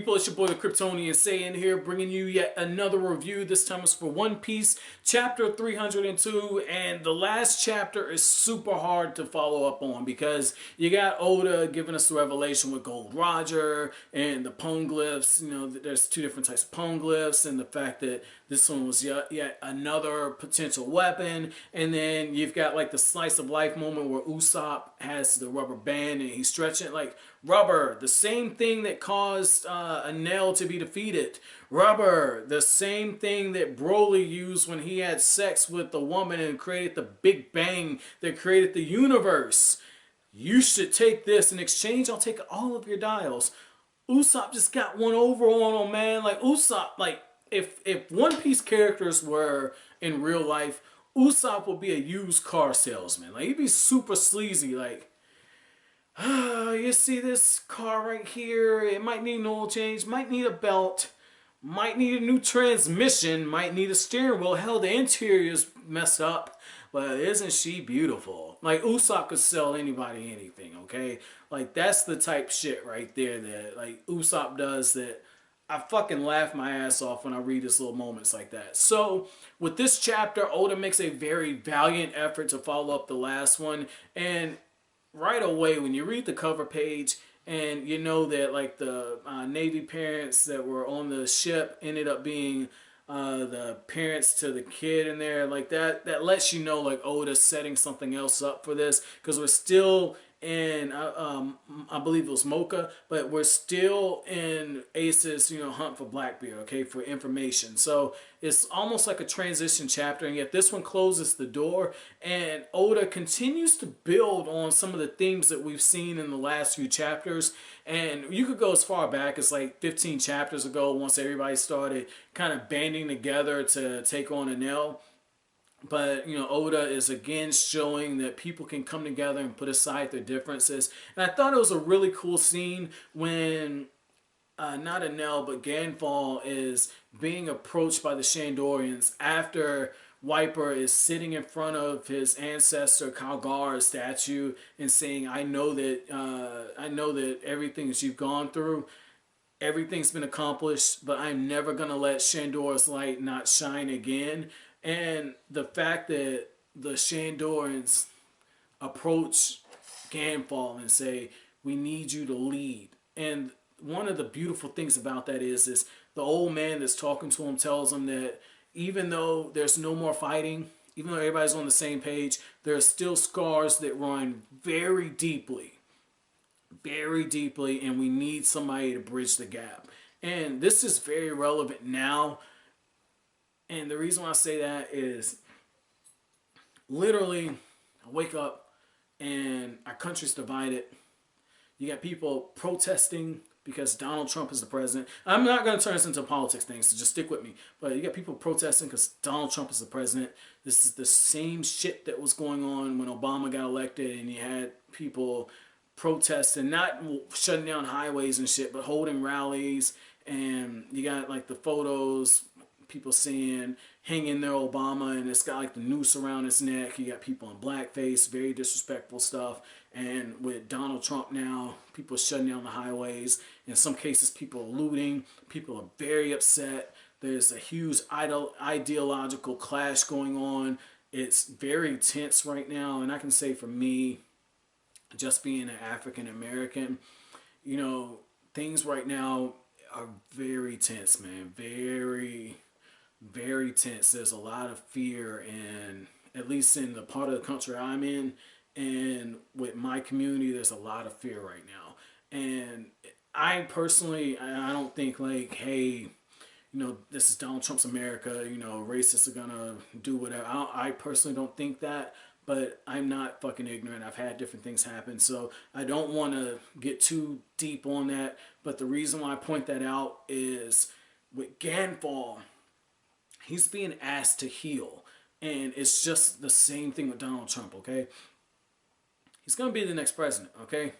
people? It's your boy the Kryptonian saying here, bringing you yet another review. This time it's for One Piece, chapter 302, and the last chapter is super hard to follow up on because you got Oda giving us the revelation with Gold Roger and the poneglyphs. You know, there's two different types of poneglyphs, and the fact that this one was yet another potential weapon. And then you've got like the slice of life moment where Usopp has the rubber band and he's stretching it like rubber, the same thing that caused a nail to be defeated. Rubber, the same thing that Broly used when he had sex with the woman and created the Big Bang that created the universe. You should take this in exchange. I'll take all of your dials. Usopp just got one over on him, man. Like Usopp, like if One Piece characters were in real life, Usopp would be a used car salesman. Like he'd be super sleazy, like, you see this car right here, it might need an oil change, might need a belt, might need a new transmission, might need a steering wheel. Hell, the interior's messed up, but isn't she beautiful? Like, Usopp could sell anybody anything, okay? Like, that's the type shit right there that, like, Usopp does that I fucking laugh my ass off when I read his little moments like that. So, with this chapter, Oda makes a very valiant effort to follow up the last one, and right away when you read the cover page and you know that like the Navy parents that were on the ship ended up being the parents to the kid in there, like that lets you know like Oda's setting something else up for this, because we're still in I believe it was Mocha, but we're still in Ace's hunt for Blackbeard, okay, for information. So it's almost like a transition chapter, and yet this one closes the door, and Oda continues to build on some of the themes that we've seen in the last few chapters. And you could go as far back as like 15 chapters ago, once everybody started kind of banding together to take on Enel. But, Oda is again showing that people can come together and put aside their differences. And I thought it was a really cool scene when, not Enel, but Gan Fall is being approached by the Shandorians after Wiper is sitting in front of his ancestor Kalgar's statue and saying, I know that everything that you've gone through, everything's been accomplished, but I'm never going to let Shandor's light not shine again. And the fact that the Shandorians approach Gan Fall and say, we need you to lead. And one of the beautiful things about that is the old man that's talking to him tells him that even though there's no more fighting, even though everybody's on the same page, there are still scars that run very deeply, and we need somebody to bridge the gap. And this is very relevant now. And the reason why I say that is literally I wake up and our country's divided. You got people protesting because Donald Trump is the president. I'm not going to turn this into a politics thing, so just stick with me. But you got people protesting because Donald Trump is the president. This is the same shit that was going on when Obama got elected, and you had people protesting, not shutting down highways and shit, but holding rallies. And you got like the photos, people saying hang in there Obama, and it's got like the noose around his neck. You got people in blackface, very disrespectful stuff. And with Donald Trump now, people shutting down the highways. In some cases, people are looting. People are very upset. There's a huge ideological clash going on. It's very tense right now. And I can say for me, just being an African American, things right now are very tense, man. Very, very tense. There's a lot of fear, and at least in the part of the country I'm in, and with my community, there's a lot of fear right now. And I personally, I don't think like, hey, this is Donald Trump's America, racists are gonna do whatever. I personally don't think that, but I'm not fucking ignorant. I've had different things happen, so I don't want to get too deep on that. But the reason why I point that out is with Gan Fall, he's being asked to heal. And it's just the same thing with Donald Trump, okay? He's going to be the next president, okay?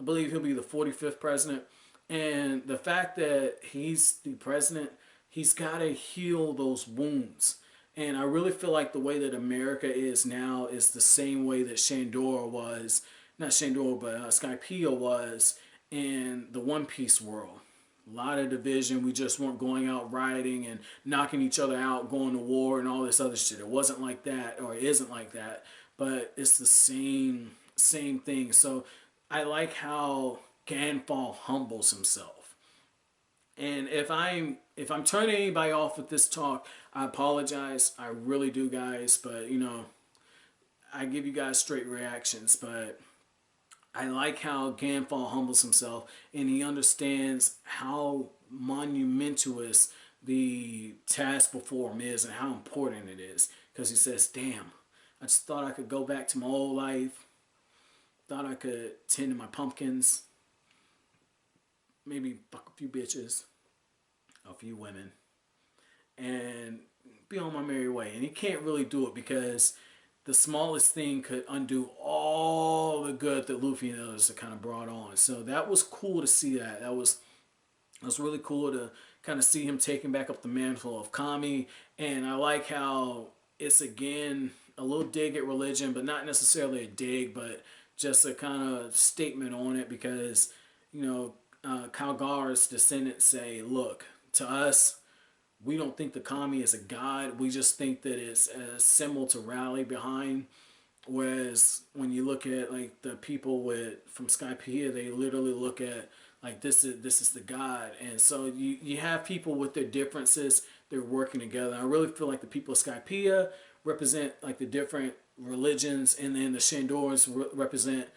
I believe he'll be the 45th president. And the fact that he's the president, he's got to heal those wounds. And I really feel like the way that America is now is the same way that Shandor was, not Shandor, but Skypiea was in the One Piece world. a lot of division. We just weren't going out rioting and knocking each other out, going to war and all this other shit. It wasn't like that, or it isn't like that, but it's the same thing. So I like how Gan Fall humbles himself. And if I'm turning anybody off with this talk, I apologize. I really do, guys. But I give you guys straight reactions. But I like how Gan Fall humbles himself, and he understands how monumentous the task before him is and how important it is. Because he says, "Damn, I just thought I could go back to my old life. Thought I could tend to my pumpkins, maybe fuck a few bitches, a few women, and be on my merry way." And he can't really do it because the smallest thing could undo all the good that Luffy and others have kind of brought on. So that was cool to see that. That was really cool to kind of see him taking back up the mantle of Kami. And I like how it's again a little dig at religion, but not necessarily a dig, but just a kind of statement on it because, Kalgar's descendants say, look, to us, we don't think the Kami is a god. We just think that it's a symbol to rally behind. Whereas when you look at like the people from Skypiea, they literally look at like this is the god. And so you have people with their differences. They're working together. I really feel like the people of Skypiea represent like the different religions, and then the Shandors represent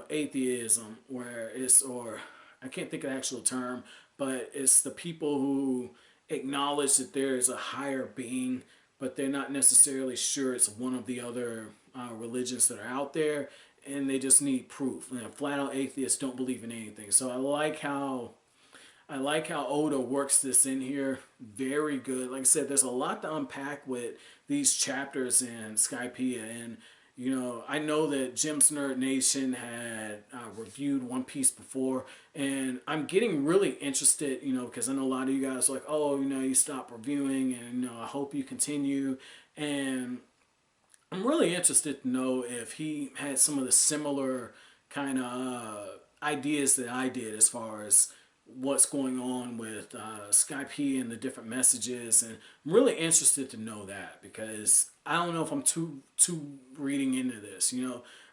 atheism, where or I can't think of the actual term, but it's the people who acknowledge that there is a higher being, but they're not necessarily sure it's one of the other religions that are out there, and they just need proof. Flat out atheists don't believe in anything. So I like how Oda works this in here. Very good. Like I said, there's a lot to unpack with these chapters in Skypiea, and I know that Jim's Nerd Nation had reviewed One Piece before, and I'm getting really interested, because I know a lot of you guys are like, oh, you stopped reviewing, and I hope you continue, and I'm really interested to know if he had some of the similar kind of ideas that I did as far as what's going on with Skype and the different messages, and I'm really interested to know that because I don't know if I'm too reading into this.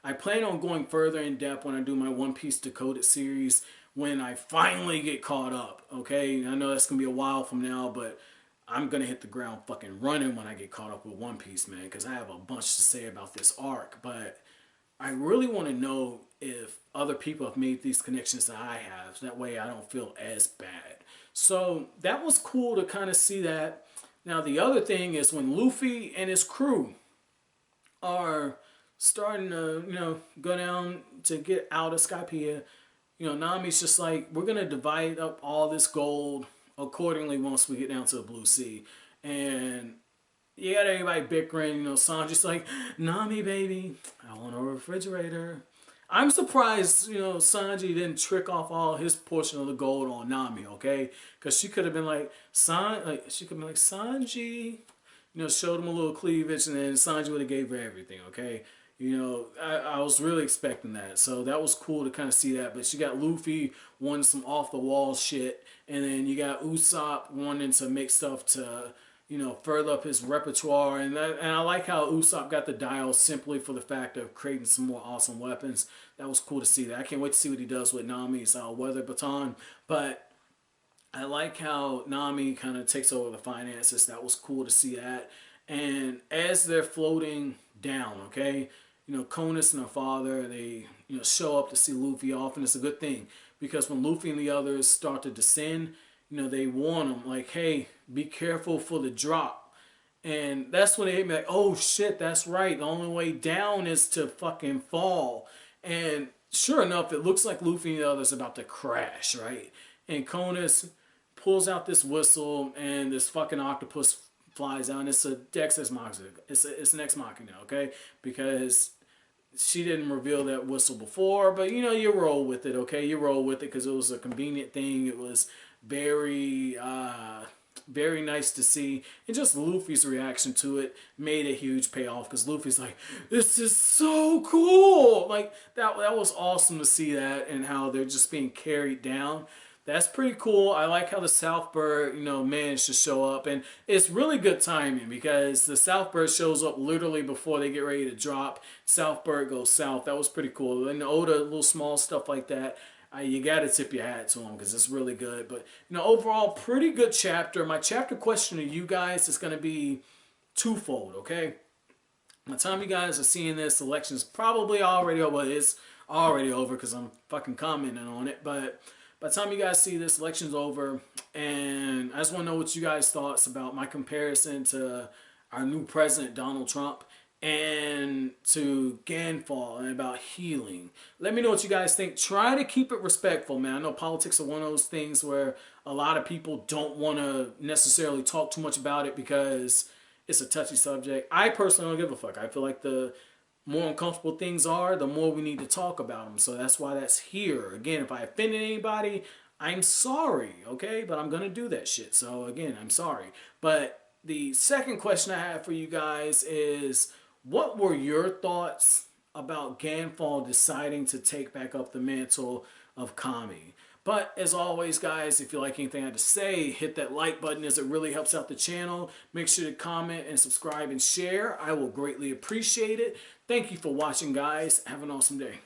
I plan on going further in depth when I do my One Piece Decoded series when I finally get caught up. Okay, I know that's gonna be a while from now, but I'm gonna hit the ground fucking running when I get caught up with One Piece, man, because I have a bunch to say about this arc, but I really want to know if other people have made these connections that I have. So that way I don't feel as bad. So that was cool to kind of see that. Now the other thing is when Luffy and his crew are starting to, go down to get out of Skypiea, Nami's just like, we're going to divide up all this gold accordingly once we get down to the Blue Sea. And you got everybody bickering, Sanji's like, Nami, baby, I want a refrigerator. I'm surprised, Sanji didn't trick off all his portion of the gold on Nami, okay? Because she could have been like, Sanji, showed him a little cleavage, and then Sanji would have gave her everything, okay? I was really expecting that. So that was cool to kind of see that. But you got Luffy wanting some off-the-wall shit, and then you got Usopp wanting to make stuff to further up his repertoire, and I like how Usopp got the dial simply for the fact of creating some more awesome weapons. That was cool to see that. I can't wait to see what he does with Nami's weather baton, but I like how Nami kind of takes over the finances. That was cool to see that. And as they're floating down, okay, Conus and her father, they show up to see Luffy off, and it's a good thing because when Luffy and the others start to descend, they warn him, like, hey, be careful for the drop. And that's when they hit me like, oh shit, that's right. The only way down is to fucking fall. And sure enough, it looks like Luffy and the others are about to crash, right? And Conus pulls out this whistle, and this fucking octopus flies out. And it's a Dex Ex Machina. It's an Ex Machina, okay? Because she didn't reveal that whistle before, but you roll with it, okay? You roll with it because it was a convenient thing. It was very nice to see, and just Luffy's reaction to it made a huge payoff because Luffy's like, this is so cool. Like that was awesome to see that, and how they're just being carried down. That's pretty cool. I like how the Southbird, managed to show up. And it's really good timing because the Southbird shows up literally before they get ready to drop. Southbird goes south. That was pretty cool. And the Oda, little small stuff like that, you got to tip your hat to him because it's really good. But, overall, pretty good chapter. My chapter question to you guys is going to be twofold, okay? By the time you guys are seeing this, election's probably already over. Well, it's already over because I'm fucking commenting on it. But by the time you guys see this, election's over. And I just want to know what you guys' thoughts about my comparison to our new president, Donald Trump, and to Gan Fall and about healing. Let me know what you guys think. Try to keep it respectful, man. I know politics are one of those things where a lot of people don't want to necessarily talk too much about it because it's a touchy subject. I personally don't give a fuck. I feel like the more uncomfortable things are, the more we need to talk about them. So that's why that's here. Again, if I offended anybody, I'm sorry, okay? But I'm going to do that shit. So again, I'm sorry. But the second question I have for you guys is, what were your thoughts about Gan Fall deciding to take back up the mantle of Kami? But as always, guys, if you like anything I have to say, hit that like button as it really helps out the channel. Make sure to comment and subscribe and share. I will greatly appreciate it. Thank you for watching, guys. Have an awesome day.